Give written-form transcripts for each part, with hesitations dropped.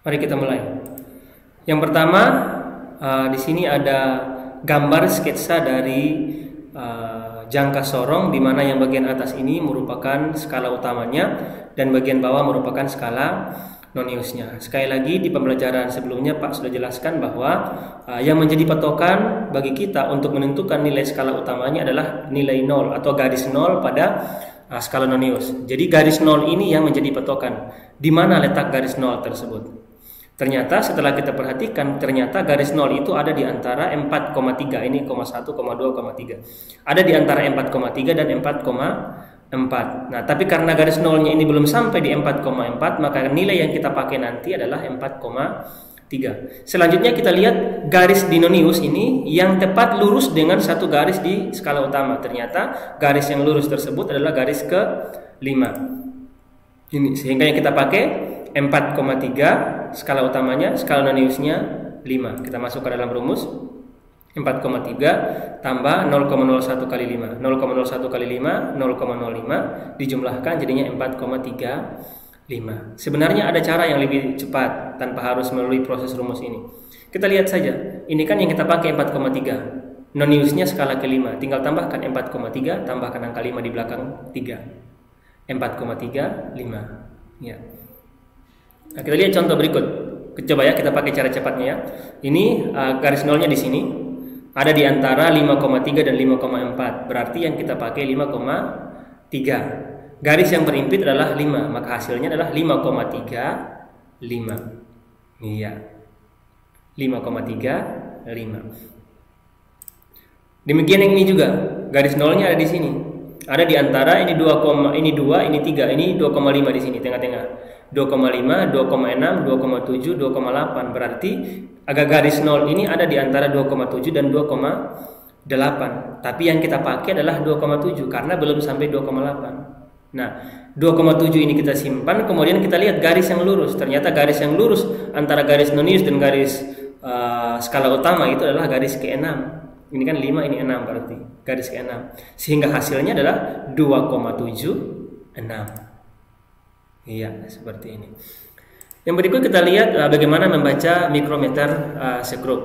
Mari kita mulai. Yang pertama, di sini ada gambar sketsa dari jangka sorong, di mana yang bagian atas ini merupakan skala utamanya dan bagian bawah merupakan skala noniusnya. Sekali lagi, di pembelajaran sebelumnya Pak sudah jelaskan bahwa yang menjadi patokan bagi kita untuk menentukan nilai skala utamanya adalah nilai 0 atau garis 0 pada skala nonius. Jadi garis 0 ini yang menjadi patokan. Di mana letak garis 0 tersebut? Ternyata setelah kita perhatikan, ternyata garis 0 itu ada di antara 4,3, ini 1,2, 3. Ada di antara 4,3 dan 4,4. Nah, tapi karena garis 0-nya ini belum sampai di 4,4, maka nilai yang kita pakai nanti adalah 4,3. Selanjutnya kita lihat garis di nonius ini yang tepat lurus dengan satu garis di skala utama. Ternyata garis yang lurus tersebut adalah garis ke-5. Ini sehingga yang kita pakai 4,3 skala utamanya, skala noniusnya 5. Kita masukkan dalam rumus 4,3 tambah 0,01 kali 5. 0,01 kali 5 0,05 dijumlahkan jadinya 4,35. Sebenarnya ada cara yang lebih cepat tanpa harus melalui proses rumus ini. Kita lihat saja. Ini kan yang kita pakai 4,3. Noniusnya skala ke-5. Tinggal tambahkan 4,3 tambahkan angka 5 di belakang 3. 4,35. Ya. Nah, kita lihat contoh berikut. Coba ya, kita pakai cara cepatnya ya. Ini garis nolnya di sini ada di antara 5,3 dan 5,4. Berarti yang kita pakai 5,3. Garis yang berimpit adalah 5, maka hasilnya adalah 5,35. Iya. 5,35. Demikian yang ini juga. Garis nolnya ada di sini. Ada di antara ini 2, ini 2, ini 3, ini 2,5 di sini tengah-tengah. 2,5, 2,6, 2,7, 2,8. Berarti agak garis 0 ini ada di antara 2,7 dan 2,8. Tapi yang kita pakai adalah 2,7 karena belum sampai 2,8. Nah, 2,7 ini kita simpan, kemudian kita lihat garis yang lurus. Ternyata garis yang lurus antara garis nonius dan garis skala utama itu adalah garis ke-6. Ini kan 5, ini 6 berarti garis ke-6. Sehingga hasilnya adalah 2,76. Iya, seperti ini. Yang berikut kita lihat bagaimana membaca mikrometer sekrup.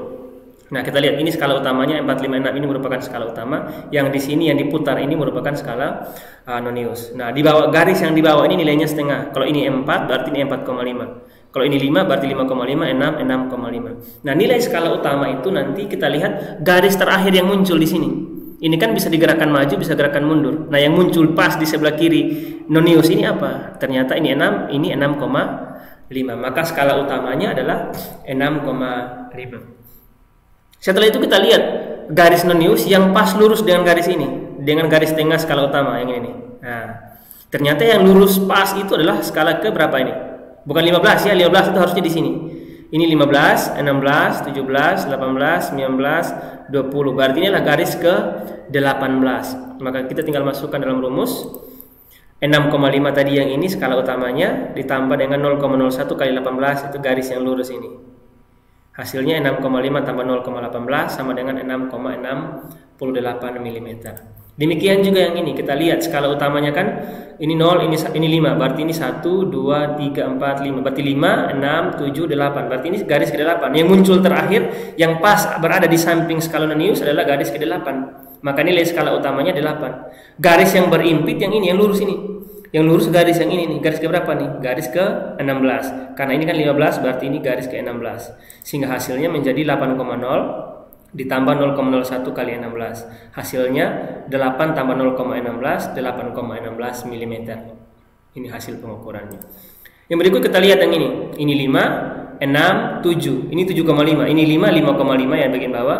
Nah, kita lihat ini skala utamanya 456 ini merupakan skala utama. Yang di sini yang diputar ini merupakan skala nonius. Nah, di bawah garis yang di bawah ini nilainya setengah. Kalau ini 4 berarti ini 4,5. Kalau ini 5 berarti 5,5, 6, 6,5. Nah, nilai skala utama itu nanti kita lihat garis terakhir yang muncul di sini. Ini kan bisa digerakkan maju, bisa gerakan mundur. Nah, yang muncul pas di sebelah kiri nonius ini apa? Ternyata ini 6, ini 6,5. Maka skala utamanya adalah 6,5. Setelah itu kita lihat garis nonius yang pas lurus dengan garis ini, dengan garis tengah skala utama yang ini. Nah, ternyata yang lurus pas itu adalah skala ke berapa ini? Bukan 15 ya, 15 itu harusnya di sini. Ini 15, 16, 17, 18, 19, 20. Berarti ini adalah garis ke 18. Maka kita tinggal masukkan dalam rumus 6,5 tadi yang ini skala utamanya ditambah dengan 0,01 kali 18 itu garis yang lurus ini. Hasilnya 6,5 tambah 0,18 sama dengan 6,68 mm. Demikian juga yang ini, kita lihat skala utamanya kan ini 0, ini 5, berarti ini 1, 2, 3, 4, 5. Berarti 5, 6, 7, 8. Berarti ini garis ke-8. Yang muncul terakhir yang pas berada di samping skala nonius adalah garis ke-8. Maka nilai skala utamanya 8. Garis yang berimpit yang ini, yang lurus ini. Yang lurus garis yang ini nih, garis ke berapa nih? Garis ke-16. Karena ini kan 15 berarti ini garis ke-16. Sehingga hasilnya menjadi 8,0 ditambah 0,01 kali 16. Hasilnya 8 tambah 0,16, 8,16 mm. Ini hasil pengukurannya. Yang berikut kita lihat yang ini. Ini 5, 6, 7. Ini 7,5. Ini 5, 5,5 yang bagian bawah.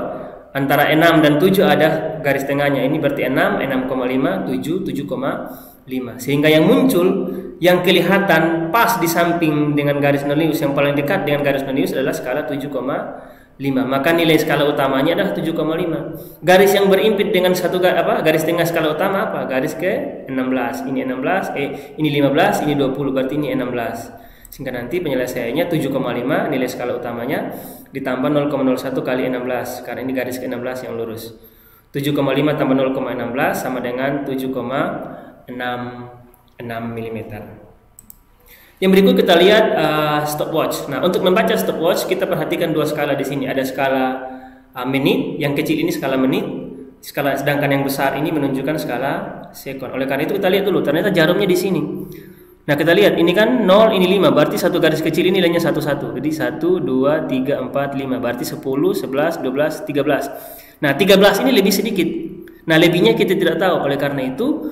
Antara 6 dan 7 ada garis tengahnya. Ini berarti 6, 6,5, 7, 7,5. Sehingga yang muncul, yang kelihatan pas di samping dengan garis nonius, yang paling dekat dengan garis nonius adalah skala 7,5. Maka nilai skala utamanya adalah 7,5. Garis yang berimpit dengan garis tengah skala utama apa? Garis ke-16. Ini 16, ini 15, ini 20, berarti ini 16. Sehingga nanti penyelesaiannya 7,5 nilai skala utamanya ditambah 0,01 kali 16 karena ini garis ke-16 yang lurus. 7,5 tambah 0,16 sama dengan 7,66 mm. Yang berikut kita lihat stopwatch. Nah, untuk membaca stopwatch kita perhatikan dua skala di sini. Ada skala menit, yang kecil ini skala menit, sedangkan yang besar ini menunjukkan skala sekon. Oleh karena itu kita lihat dulu, ternyata jarumnya di sini. Nah, kita lihat ini kan 0, ini 5, berarti satu garis kecil ini nilainya 1, 1. Jadi 1, 2, 3, 4, 5, berarti 10, 11, 12, 13. Nah, 13 ini lebih sedikit. Nah, lebihnya kita tidak tahu. Oleh karena itu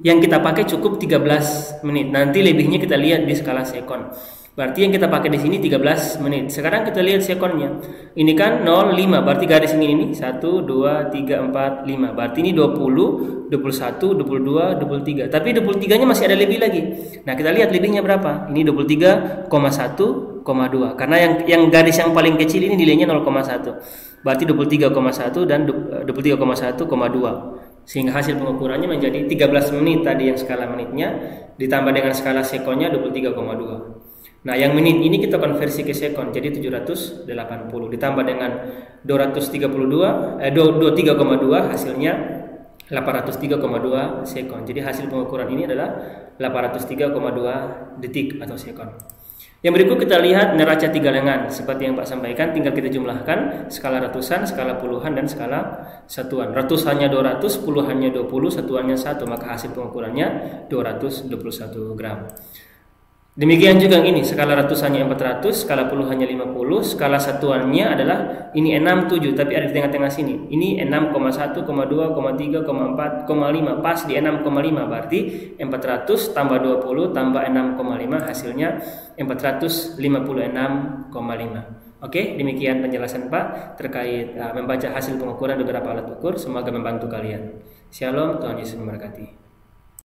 yang kita pakai cukup 13 menit. Nanti lebihnya kita lihat di skala sekon. Berarti yang kita pakai di sini 13 menit. Sekarang kita lihat sekonnya. Ini kan 0, 5, berarti garis ini 1, 2, 3, 4, 5. Berarti ini 20, 21, 22, 23. Tapi 23-nya masih ada lebih lagi. Nah, kita lihat lebihnya berapa? Ini 23,1,2. Karena yang garis yang paling kecil ini nilainya 0,1. Berarti 23,1 dan 23,1,2. Sehingga hasil pengukurannya menjadi 13 menit tadi yang skala menitnya ditambah dengan skala sekonnya 23,2. Nah, yang menit ini kita konversi ke sekon jadi 780 ditambah dengan 232 hasilnya 803,2 sekon. Jadi hasil pengukuran ini adalah 803,2 detik atau sekon. Yang berikut kita lihat neraca 3 lengan. Seperti yang Pak sampaikan, tinggal kita jumlahkan skala ratusan, skala puluhan, dan skala satuan. Ratusannya 200, puluhannya 20, satuannya 1, maka hasil pengukurannya 221 gram. Demikian juga yang ini, skala ratusannya 400, skala puluhannya 50, skala satuannya adalah ini 67, tapi ada di tengah-tengah sini. Ini 6,1, 2, 3, 4, 5, pas di 6,5, berarti 400 tambah 20 tambah 6,5 hasilnya 456,5. Oke, demikian penjelasan Pak terkait membaca hasil pengukuran beberapa alat ukur. Semoga membantu kalian. Shalom, Tuhan Yesus memberkati.